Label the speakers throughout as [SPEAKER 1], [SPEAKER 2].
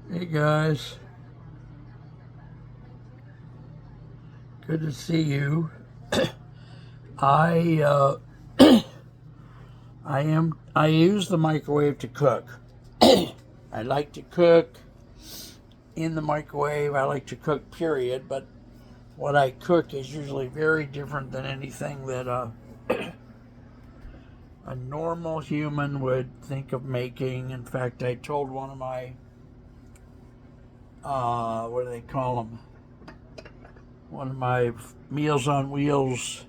[SPEAKER 1] Hey guys, good to see you. I I use the microwave to cook. I like to cook in the microwave. I like to cook period, but what I cook is usually very different than anything that a normal human would think of making. In fact, I told one of my what do they call them? One of my Meals on Wheels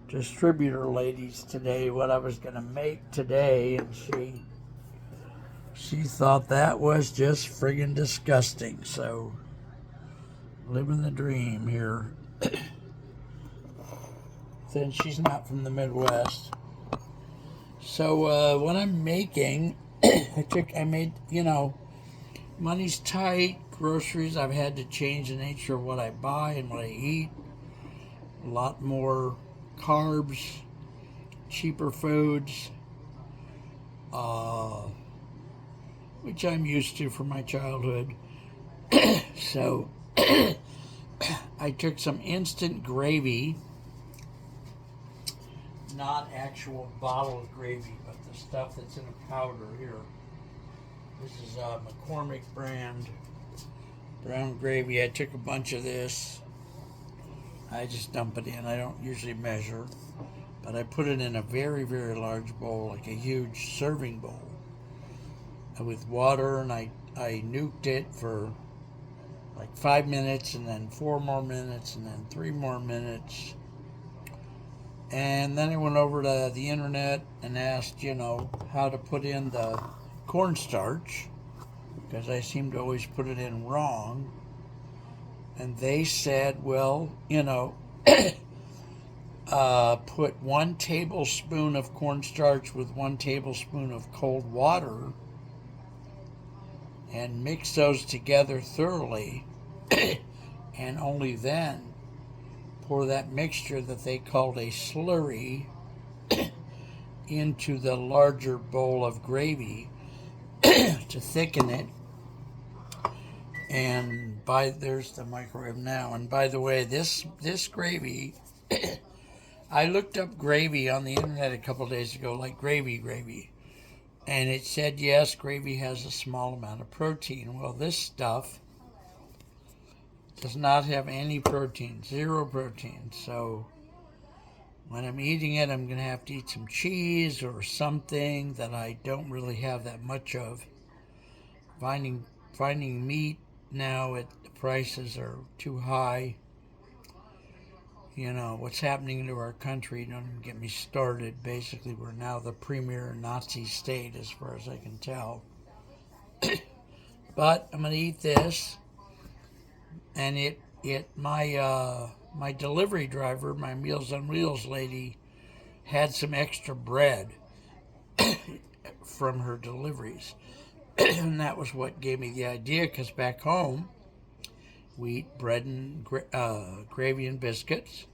[SPEAKER 1] distributor ladies today what I was going to make today, and she thought that was just friggin' disgusting. So, living the dream here. Then she's not from the Midwest. So, what I'm making, I made, money's tight, groceries, I've had to change the nature of what I buy and what I eat. A lot more carbs, cheaper foods, uh, which I'm used to from my childhood. So, I took some instant gravy, not actual bottled gravy, but the stuff that's in a powder here. This is McCormick brand brown gravy. I took a bunch of this. I just dump it in. I don't usually measure, but I put it in a very, very large bowl, like a huge serving bowl, with water, and I nuked it for like 5 minutes, and then 4 more minutes, and then 3 more minutes. And then I went over to the internet and asked, how to put in the cornstarch, because I seem to always put it in wrong. And they said, well, put 1 tablespoon of cornstarch with 1 tablespoon of cold water and mix those together thoroughly, and only then pour that mixture that they called a slurry into the larger bowl of gravy to thicken it. And there's the microwave now. And by the way, this gravy, I looked up gravy on the internet a couple of days ago, like gravy, and it said yes, gravy has a small amount of protein. Well, this stuff does not have any protein, zero protein. So when I'm eating it, I'm going to have to eat some cheese or something that I don't really have that much of. Finding meat now, the prices are too high. What's happening to our country, don't even get me started. Basically, we're now the premier Nazi state as far as I can tell. But I'm going to eat this, and my delivery driver, my Meals on Wheels lady, had some extra bread from her deliveries. And that was what gave me the idea, because back home we eat bread and gravy and biscuits.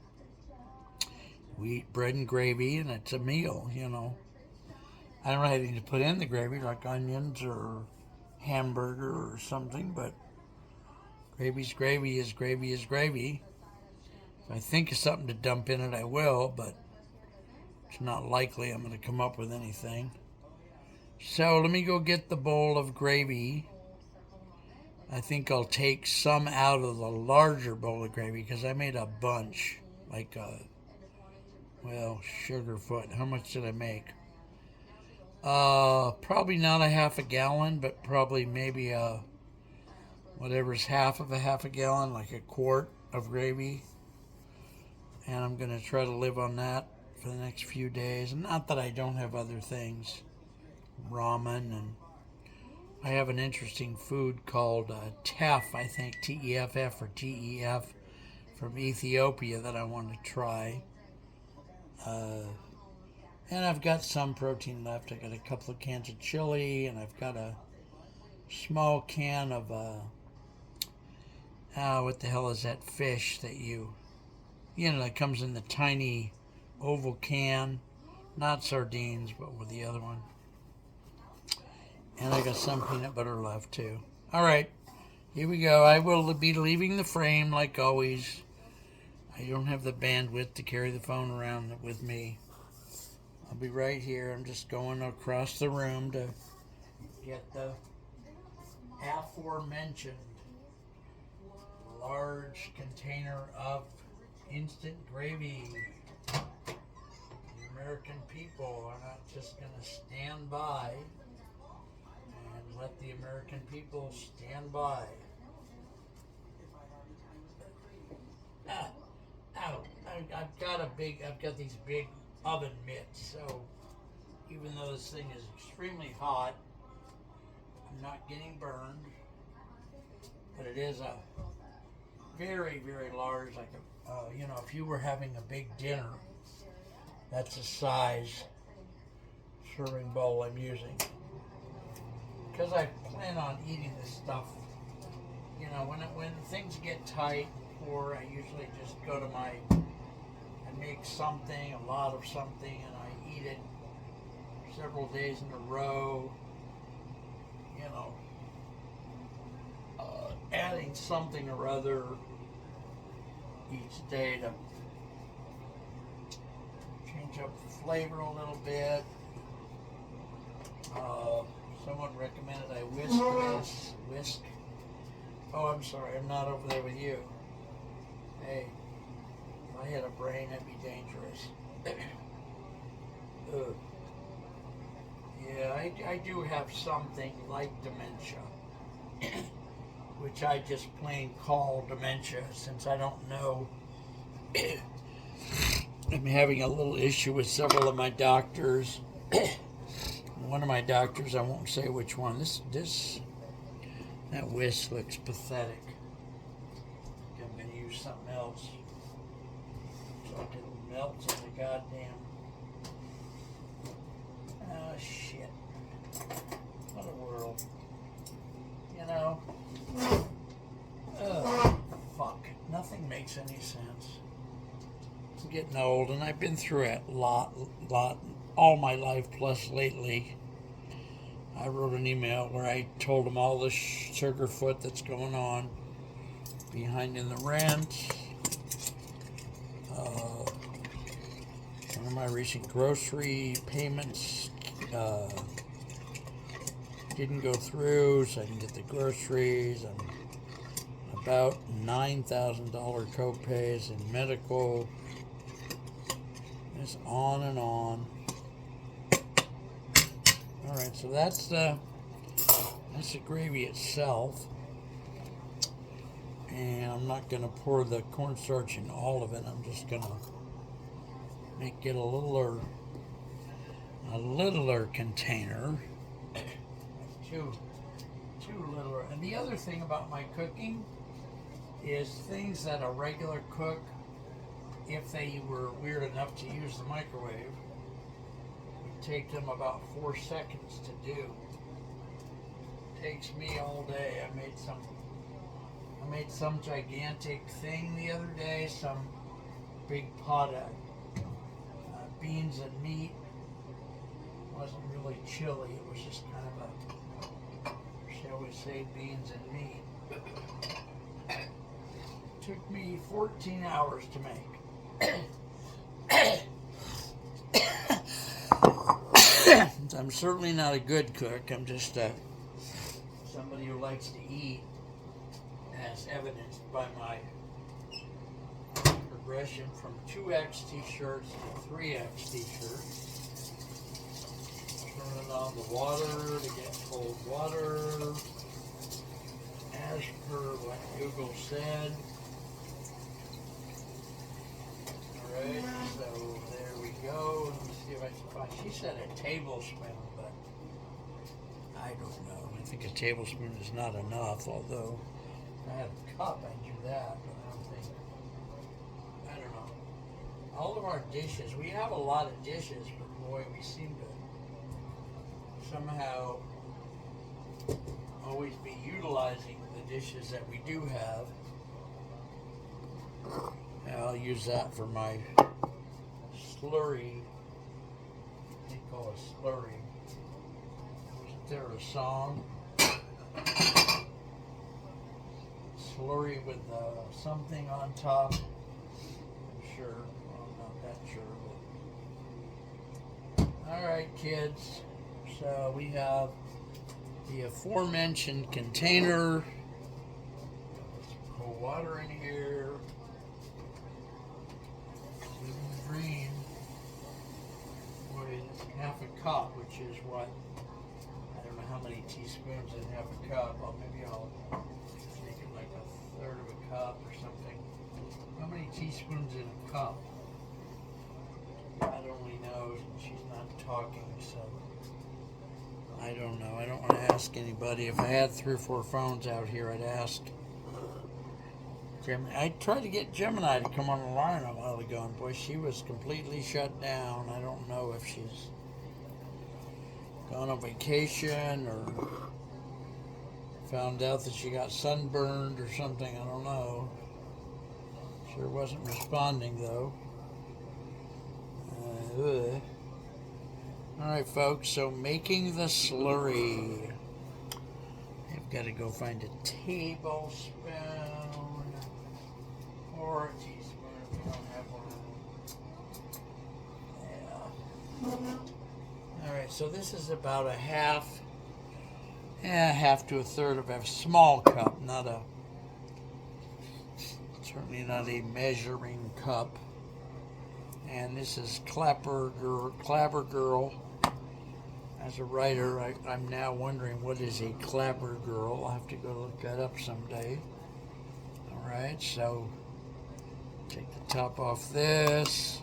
[SPEAKER 1] We eat bread and gravy, and it's a meal. I don't have anything to put in the gravy, like onions or hamburger or something, but gravy's gravy is gravy is gravy. If I think of something to dump in it, I will, but it's not likely I'm going to come up with anything. So let me go get the bowl of gravy. I think I'll take some out of the larger bowl of gravy, because I made a bunch, like Sugarfoot. How much did I make? Probably not a half a gallon, but probably maybe whatever's half a gallon, like a quart of gravy. And I'm going to try to live on that for the next few days. Not that I don't have other things, ramen, and I have an interesting food called teff, I think, TEFF or TEF, from Ethiopia that I want to try. And I've got some protein left. I got a couple of cans of chili, and I've got a small can of what the hell is that fish that that comes in the tiny oval can, not sardines, but with the other one. And I got some peanut butter left too. All right, here we go. I will be leaving the frame like always. I don't have the bandwidth to carry the phone around with me. I'll be right here. I'm just going across the room to get the aforementioned large container of instant gravy. The American people are not just going to stand by and let the American people stand by. Ow, I've got these big oven mitts, so even though this thing is extremely hot, I'm not getting burned, but it is a very, very large, like if you were having a big dinner, that's the size serving bowl I'm using. Because I plan on eating this stuff, when things get tight, or I usually just go to I make something, a lot of something, and I eat it several days in a row, adding something or other each day to change up the flavor a little bit. Someone recommended I whisk. Oh, I'm sorry, I'm not over there with you. Hey, if I had a brain, that'd be dangerous. Yeah, I do have something like dementia, which I just plain call dementia since I don't know. I'm having a little issue with several of my doctors. One of my doctors, I won't say which one. That whisk looks pathetic. I'm going to use something else so it can melt in the goddamn. Oh shit! What a world. Fuck. Nothing makes any sense. I'm getting old, and I've been through it a lot, all my life, plus lately. I wrote an email where I told them all the sugarfoot that's going on, behind in the rent, one of my recent grocery payments didn't go through, so I didn't get the groceries. I'm about $9,000 copays in medical. It's on and on. All right, so that's the gravy itself, and I'm not going to pour the cornstarch in all of it. I'm just going to make it a littler container. Too littler. And the other thing about my cooking is things that a regular cook, if they were weird enough to use the microwave, would take them about 4 seconds to do. It takes me all day. I made some gigantic thing the other day, some big pot of beans and meat. It wasn't really chili, it was just kind of a, shall we say, beans and meat. It took me 14 hours to make. I'm certainly not a good cook. I'm just somebody who likes to eat, as evidenced by my progression from 2X t-shirts to 3X t-shirts. Turning on the water to get cold water, as per what Google said. Alright, so there we go. Let me see if I can find. She said a tablespoon, but I don't know. I think a tablespoon is not enough, although if I had a cup, I'd do that, but I don't know. All of our dishes, we have a lot of dishes, but boy, we seem to somehow always be utilizing the dishes that we do have. I'll use that for my slurry. They call it slurry. Wasn't there a song? slurry with something on top. I'm sure. Well, I'm not that sure. But... Alright, kids. So we have the aforementioned container. Some cold water in here. Green. Boy, it's half a cup, which is what? I don't know how many teaspoons in half a cup. Well, maybe I'll make it like a third of a cup or something. How many teaspoons in a cup? God only knows, and she's not talking, so I don't know. I don't want to ask anybody. If I had 3 or 4 phones out here, I'd ask. I tried to get Gemini to come on the line a while ago, and boy, she was completely shut down. I don't know if she's gone on vacation or found out that she got sunburned or something. I don't know. Sure wasn't responding, though. Alright, folks, so making the slurry. I've got to go find a tablespoon. Or a teaspoon if we don't have one. Yeah. Alright, so this is about a half to a third of a small cup, certainly not a measuring cup. And this is Clapper Girl. As a writer, I'm now wondering what is a Clapper Girl. I'll have to go look that up someday. Alright, so take the top off this,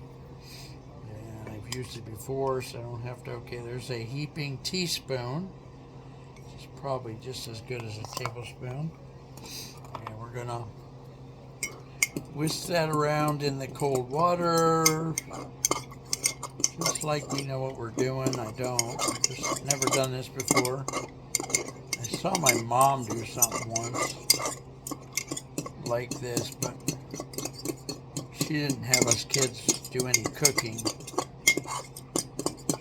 [SPEAKER 1] and I've used it before, so I don't have to. Okay, there's a heaping teaspoon, which is probably just as good as a tablespoon, and we're gonna whisk that around in the cold water, just like we know what we're doing. I don't. I've just never done this before. I saw my mom do something once like this, but she didn't have us kids do any cooking.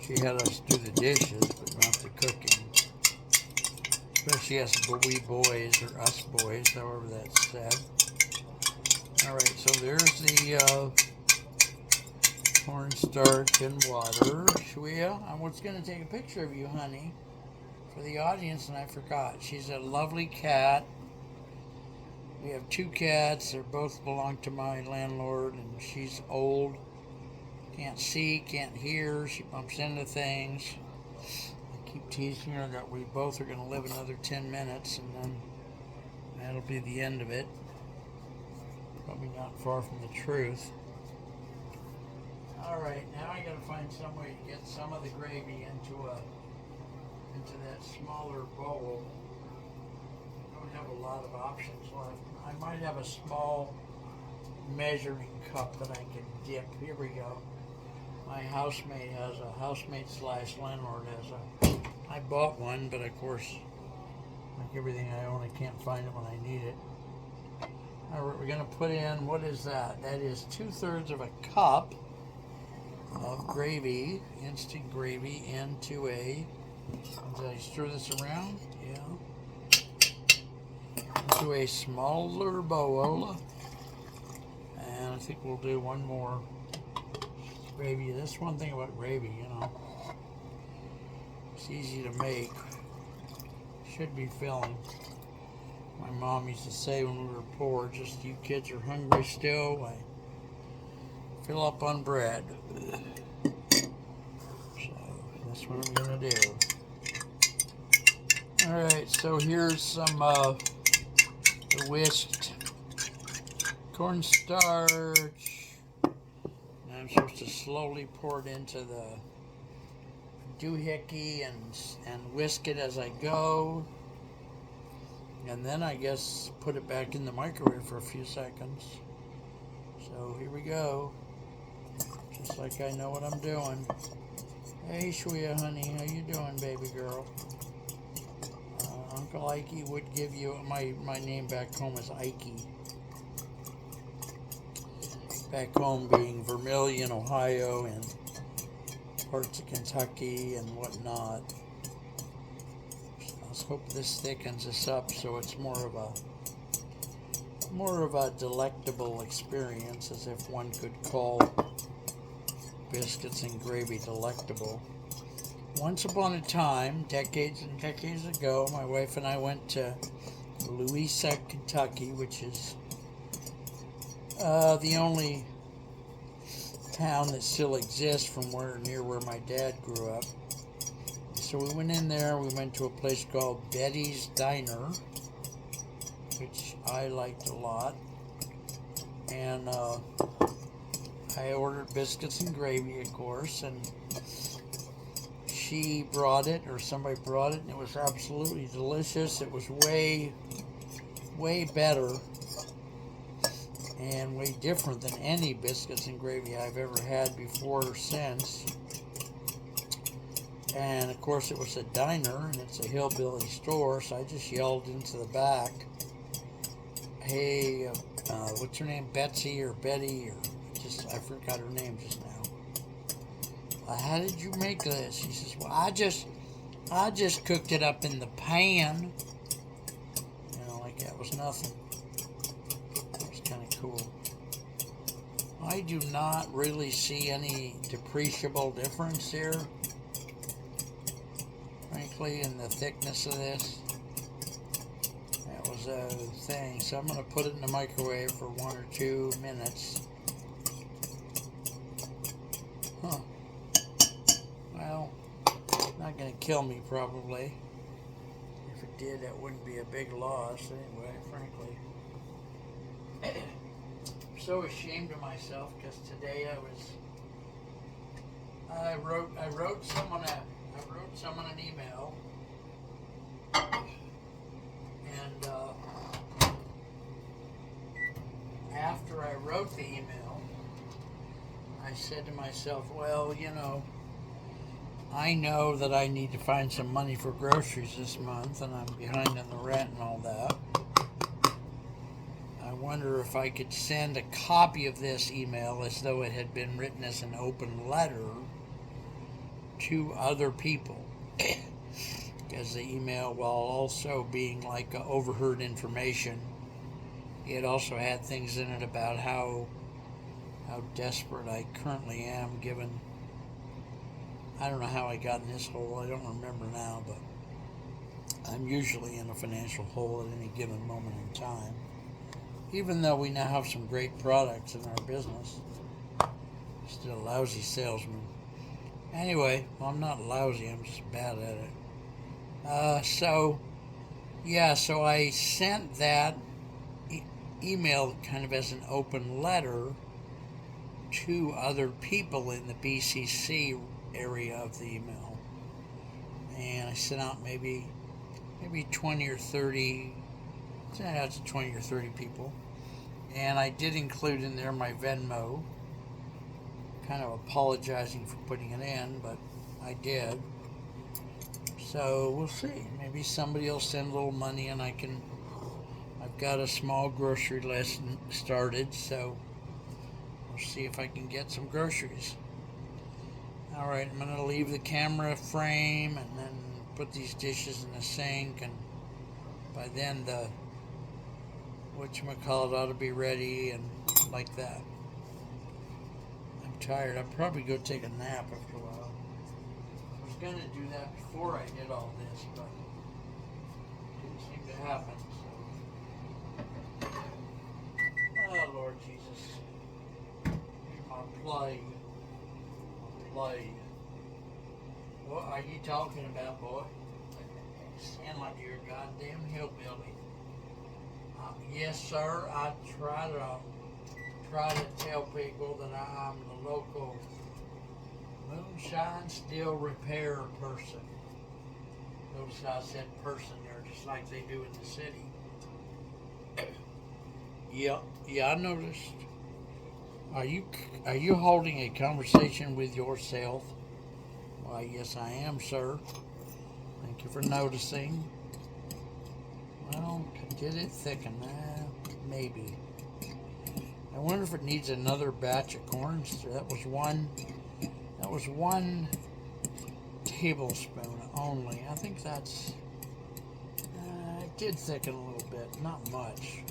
[SPEAKER 1] She had us do the dishes, but not the cooking. Especially us we boys, or us boys, however that's said. Alright, so there's the cornstarch and water. Shuia, I was going to take a picture of you, honey, for the audience, and I forgot. She's a lovely cat. We have 2 cats. They both belong to my landlord, and she's old. Can't see, can't hear. She bumps into things. I keep teasing her that we both are going to live another 10 minutes, and then that'll be the end of it. Probably not far from the truth. Alright, now I got to find some way to get some of the gravy into that smaller bowl. I don't have a lot of options left. I might have a small measuring cup that I can dip. Here we go. My housemate / landlord has a. I bought one, but of course, like everything I own, I can't find it when I need it. Alright, we're going to put in, what is that? That is 2/3 of a cup of gravy, instant gravy, into a. Did I stir this around? Yeah. Into a smaller bowl, and I think we'll do one more gravy. That's one thing about gravy, it's easy to make, should be filling. My mom used to say when we were poor, just you kids are hungry still, I fill up on bread. So that's what I'm gonna do. Alright, so here's some the whisked cornstarch. Now I'm supposed to slowly pour it into the doohickey and whisk it as I go. And then I guess put it back in the microwave for a few seconds. So here we go. Just like I know what I'm doing. Hey Shuia, honey, how you doing, baby girl? Uncle Ikey would give you, my name back home is Ikey. Back home being Vermilion, Ohio, and parts of Kentucky and whatnot. Let's hope this thickens us up so it's more of more of a delectable experience, as if one could call biscuits and gravy delectable. Once upon a time, decades and decades ago, my wife and I went to Louisa, Kentucky, which is the only town that still exists from near where my dad grew up. So we went in there. We went to a place called Betty's Diner, which I liked a lot, and I ordered biscuits and gravy, of course, and she brought it, or somebody brought it, and it was absolutely delicious. It was way better and way different than any biscuits and gravy I've ever had before or since. And of course it was a diner, and it's a hillbilly store, so I just yelled into the back, "Hey, what's her name, Betsy or Betty, or I forgot her name just now. How did you make this?" She says, "Well, I just cooked it up in the pan." Like that was nothing. It was kind of cool. I do not really see any depreciable difference here, frankly, in the thickness of this. That was a thing. So I'm going to put it in the microwave for 1 or 2 minutes. Huh. Well, not going to kill me probably. If it did, that wouldn't be a big loss anyway, frankly. I'm so ashamed of myself because today I wrote someone an email, and after I wrote the email, I said to myself, well, I know that I need to find some money for groceries this month, and I'm behind on the rent and all that. I wonder if I could send a copy of this email as though it had been written as an open letter to other people. Because the email, while also being like overheard information, it also had things in it about how desperate I currently am, given, I don't know how I got in this hole, I don't remember now, but I'm usually in a financial hole at any given moment in time. Even though we now have some great products in our business, still a lousy salesman. Anyway, well, I'm not lousy, I'm just bad at it. So I sent that email kind of as an open letter to other people in the BCC area of the email. And I sent out maybe 20 or 30, sent out to 20 or 30 people. And I did include in there my Venmo, kind of apologizing for putting it in, but I did. So we'll see. Maybe somebody will send a little money, and I've got a small grocery list started, so we'll see if I can get some groceries. All right, I'm going to leave the camera frame and then put these dishes in the sink, and by then the whatchamacallit ought to be ready and like that. I'm tired. I'll probably go take a nap after a while. I was going to do that before I did all this, but it didn't seem to happen. So. Oh, Lord Jesus. My plague. What are you talking about, boy? Sound like you're a goddamn hillbilly. Yes, sir. I try to tell people that I'm the local moonshine steel repair person. Notice how I said person there, just like they do in the city. Yeah, I noticed. Are you holding a conversation with yourself? Why, yes, I am, sir. Thank you for noticing. Well, did it thicken? Maybe. I wonder if it needs another batch of corns. That was one tablespoon only. I think that's. It did thicken a little bit, not much.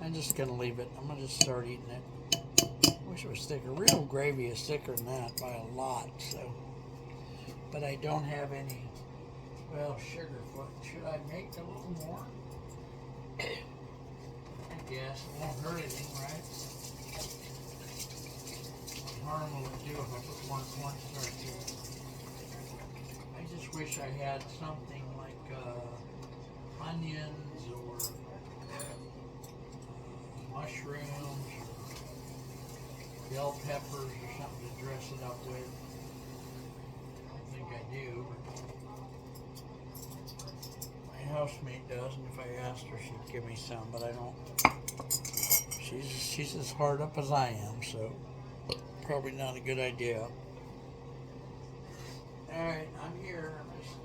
[SPEAKER 1] I'm just gonna leave it. I'm gonna just start eating it. Wish it was thicker. Real gravy is thicker than that by a lot. So, but I don't have any. Well, sugar. Should I make a little more? I guess it won't hurt anything, right? What harm will it do if I put more cornstarch in it? I just wish I had something like onions or mushrooms or bell peppers or something to dress it up with. I don't think I do, but my housemate does, and if I asked her, she'd give me some, but I don't. She's as hard up as I am, so probably not a good idea. Alright, I'm here. I'm just,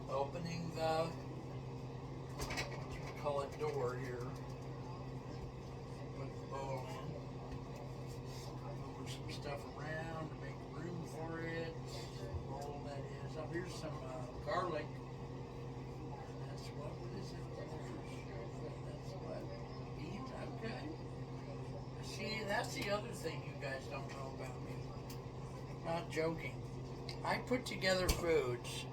[SPEAKER 1] opening the, what you call it, door here. Put the bowl in. Move some stuff around to make room for it. Bowl that is. Oh, here's some garlic. That's what is it? That's what? Beans? Okay. See, that's the other thing you guys don't know about me. Not joking. I put together foods.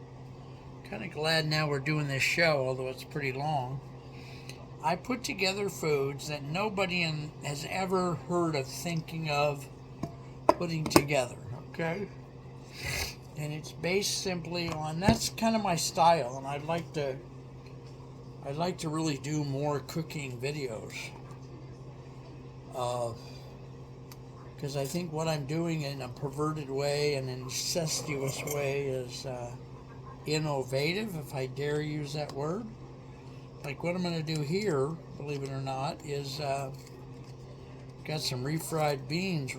[SPEAKER 1] Kind of glad now we're doing this show, although it's pretty long. I put together foods that nobody has ever heard of thinking of putting together, okay? And it's based simply on, that's kind of my style, and I'd like to really do more cooking videos. Because I think what I'm doing in a perverted way and incestuous way is innovative, if I dare use that word. Like what I'm going to do here, believe it or not, is got some refried beans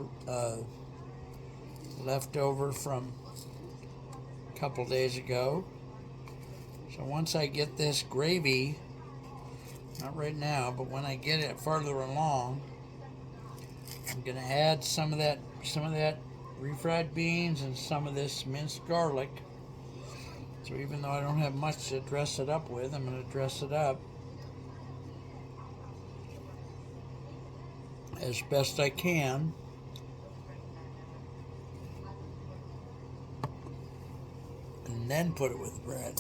[SPEAKER 1] left over from a couple days ago. So once I get this gravy, not right now, but when I get it farther along, I'm going to add some of that refried beans and some of this minced garlic. So even though I don't have much to dress it up with, I'm going to dress it up as best I can. And then put it with bread.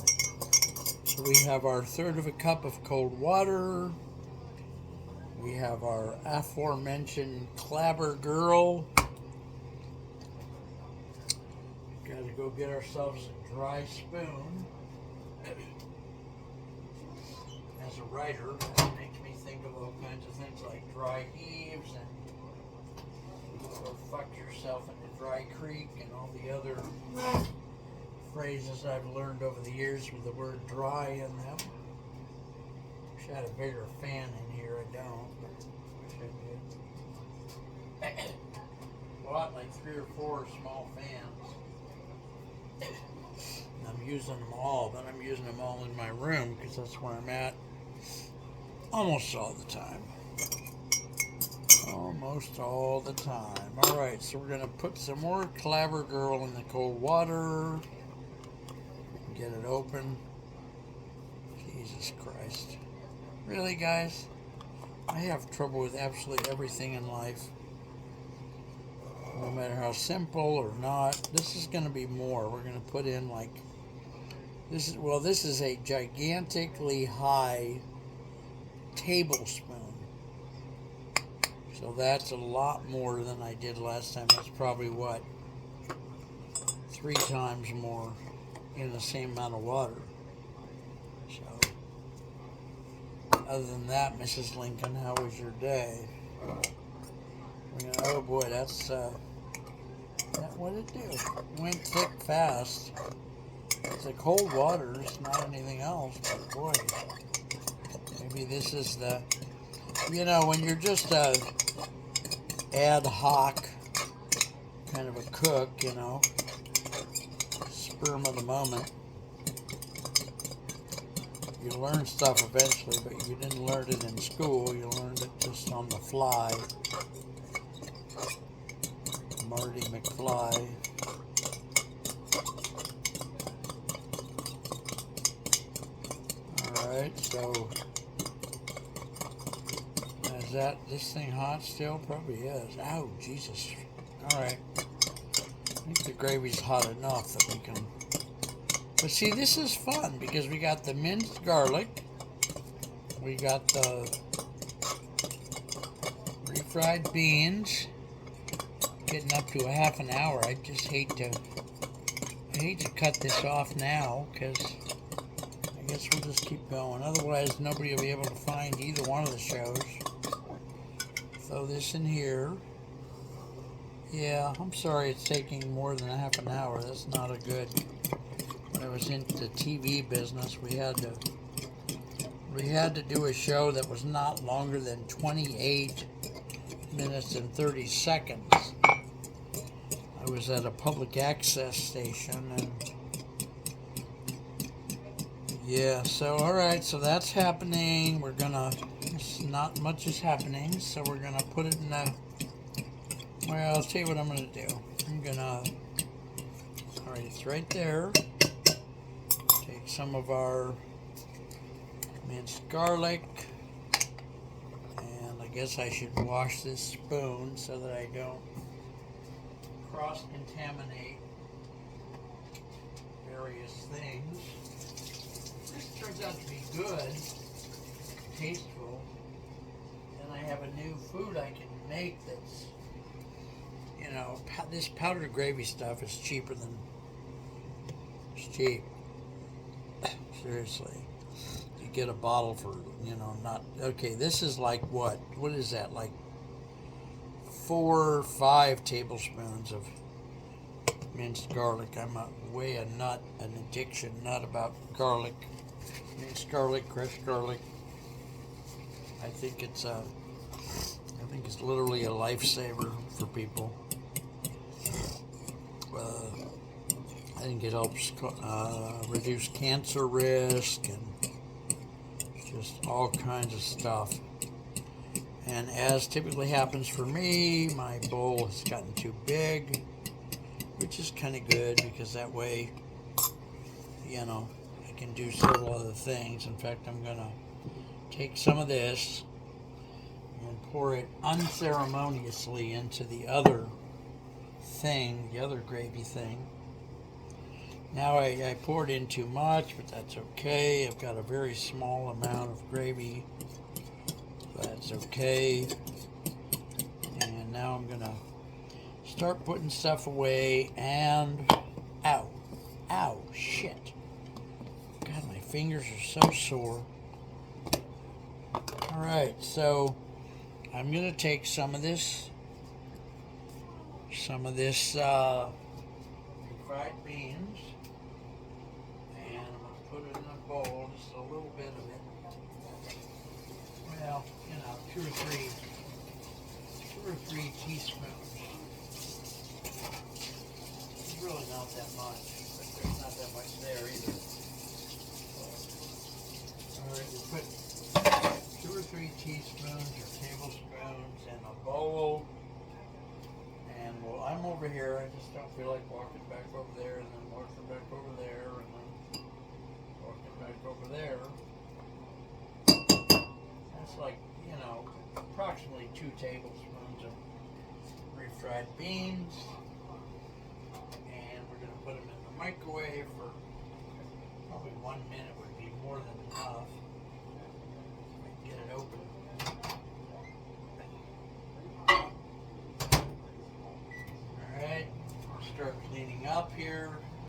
[SPEAKER 1] So we have our third of a cup of cold water. We have our aforementioned Clabber Girl. Got to go get ourselves a dry spoon. As a writer, that makes me think of all kinds of things like dry heaves and go fuck yourself in the dry creek and all the other phrases I've learned over the years with the word dry in them. Wish I had a bigger fan in here. I don't, but wish I did. Bought like 3 or 4 small fans. I'm using them all, but I'm using them all in my room because that's where I'm at almost all the time. Almost all the time. Alright, so we're going to put some more Clabber Girl in the cold water. Get it open. Jesus Christ. Really, guys? I have trouble with absolutely everything in life. No matter how simple or not. This is going to be more. We're going to put in like... This is a gigantically high tablespoon. So that's a lot more than I did last time. That's probably what? 3 times more in the same amount of water. So, other than that, Mrs. Lincoln, how was your day? Oh boy, that's what it do. Went thick fast. It's the cold water, it's not anything else, but boy, maybe this is the, when you're just a ad hoc kind of a cook, sperm of the moment. You learn stuff eventually, but you didn't learn it in school, you learned it just on the fly. Marty McFly. Alright, so that this thing hot still? Probably is. Ow, Jesus. Alright. I think the gravy's hot enough that we can... But see, this is fun because we got the minced garlic. We got the refried beans. Getting up to a half an hour. I hate to cut this off now because I guess we'll just keep going. Otherwise, nobody will be able to find either one of the shows. Throw this in here. Yeah, I'm sorry it's taking more than a half an hour. That's not a good... When I was in the TV business, we had to do a show that was not longer than 28 minutes and 30 seconds. I was at a public access station, and yeah, so alright, so that's happening. We're gonna, not much is happening, so we're gonna put it in a, well, I'll tell you what I'm gonna do. I'm gonna, alright, it's right there. Take some of our minced garlic, and I guess I should wash this spoon so that I don't cross-contaminate various things. This turns out to be good, tasteful, and I have a new food I can make that's, you know, this powdered gravy stuff is cheaper than, it's cheap. Seriously. You get a bottle for, you know, not, okay, this is like what? What is that, like 4 or 5 tablespoons of minced garlic. I'm way a nut, an addiction nut about garlic. Minced garlic, crushed garlic. I think it's literally a lifesaver for people. I think it helps reduce cancer risk and just all kinds of stuff. And as typically happens for me, my bowl has gotten too big, which is kind of good because that way, you know, I can do several other things. In fact, I'm going to take some of this and pour it unceremoniously into the other thing, the other gravy thing. Now I poured in too much, but that's okay. I've got a very small amount of gravy. That's okay. And now I'm gonna start putting stuff away and ow, shit. God, my fingers are so sore. Alright, so I'm gonna take some of this refried beans, and I'm gonna put it in a bowl, just a little bit of it. Well, you know, two or three teaspoons. It's really not that much, but there's not that much there either. Alright, we put 2 or 3 teaspoons or tablespoons in a bowl. And well, I'm over here, I just don't feel like walking back over there, and then walking back over there, and then walking back over there. That's like, you know, approximately 2 tablespoons of refried beans. And we're going to put them in the microwave for probably 1 minute would be more than enough. Get it open. Alright, start cleaning up here.